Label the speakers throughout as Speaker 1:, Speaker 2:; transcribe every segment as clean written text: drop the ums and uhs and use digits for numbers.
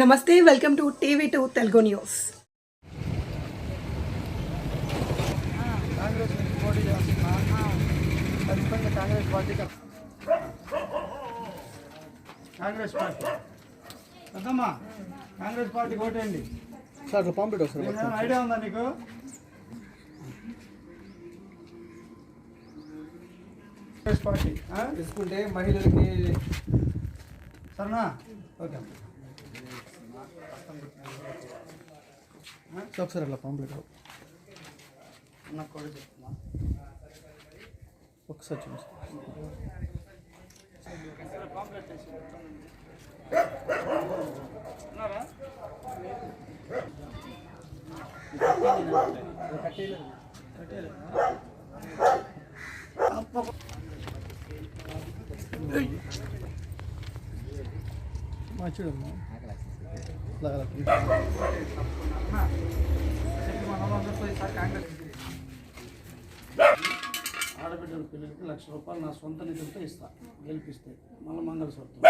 Speaker 1: నమస్తే, welcome to TV two Telugu news.
Speaker 2: Congress నుంచి పోటీ చేస్తున్నా. ఖచ్చితంగా కాంగ్రెస్ పార్టీ పెద్దమ్మా కాంగ్రెస్ పార్టీకి ఓటేయండి
Speaker 3: సార్. పాంప్లెట్ వస్తుంది.
Speaker 2: ఐడియా ఉందా నీకు? కాంగ్రెస్ పార్టీ
Speaker 3: తీసుకుంటే మహిళలకి
Speaker 2: సరేనా? ఓకే
Speaker 3: ఒకసారి అట్లా పాంప్లెట్
Speaker 2: నాకు కూడా చెప్తున్నా.
Speaker 3: ఒకసారి చూసి చూడమ్మా.
Speaker 2: ఆడబిడ్డల పిల్లలకి ₹1,00,000 నా సొంత నిధులతో ఇస్తా, గెలిపిస్తే మళ్ళీ మంగళసూత్రం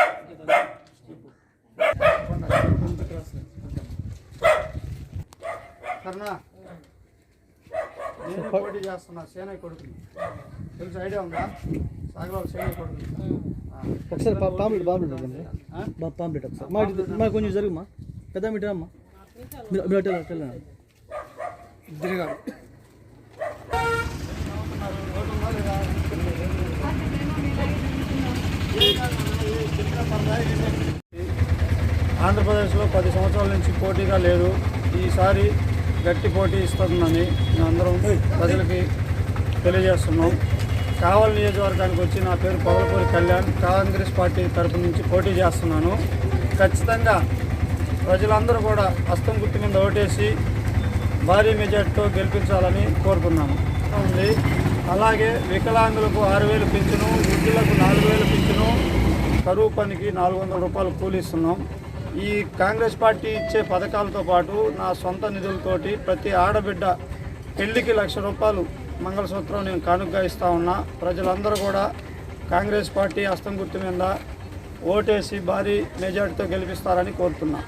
Speaker 2: సరేనా? నేను పోటీ చేస్తున్నా. సేనయ్య కొడుకుని తెలుసు, ఐడియా ఉందా? సాగరావు సేనయ్య కొడుకుని.
Speaker 3: ఒకసారి పాంప్లెట్ ఇవ్వండి. పాంప్లెట్ ఒకసారి మా కొంచెం జరుగుమా. పెద్ద మీటర్ అమ్మా. మీరు అట్లా
Speaker 2: తిరిగారు. ఆంధ్రప్రదేశ్లో 10 సంవత్సరాల నుంచి పోటీగా లేదు. ఈసారి గట్టి పోటీ ఇస్తుందని మేమందరం ప్రజలకి తెలియజేస్తున్నాం. కావలి నియోజకవర్గానికి వచ్చి నా పేరు పవలపూరి కళ్యాణ్, కాంగ్రెస్ పార్టీ తరఫు నుంచి పోటీ చేస్తున్నాను. ఖచ్చితంగా ప్రజలందరూ కూడా హస్తం గుర్తు మీద ఓటేసి భారీ మెజార్టీతో గెలిపించాలని కోరుకున్నాము. ఉంది అలాగే వికలాంగులకు 6,000 పింఛను, వృద్ధులకు 4,000 పింఛను, కరువు పనికి ₹400 కూలి ఇస్తున్నాం. ఈ కాంగ్రెస్ పార్టీ ఇచ్చే పథకాలతో పాటు నా సొంత నిధులతోటి ప్రతి ఆడబిడ్డ పెళ్లికి ₹1,00,000 మంగళసూత్రం నేను కానుకగా ఇస్తా ఉన్నా. ప్రజలందరూ కూడా కాంగ్రెస్ పార్టీ హస్తం గుర్తు మీద ఓటేసి భారీ మెజార్టీతో గెలిపిస్తారని కోరుతున్నా.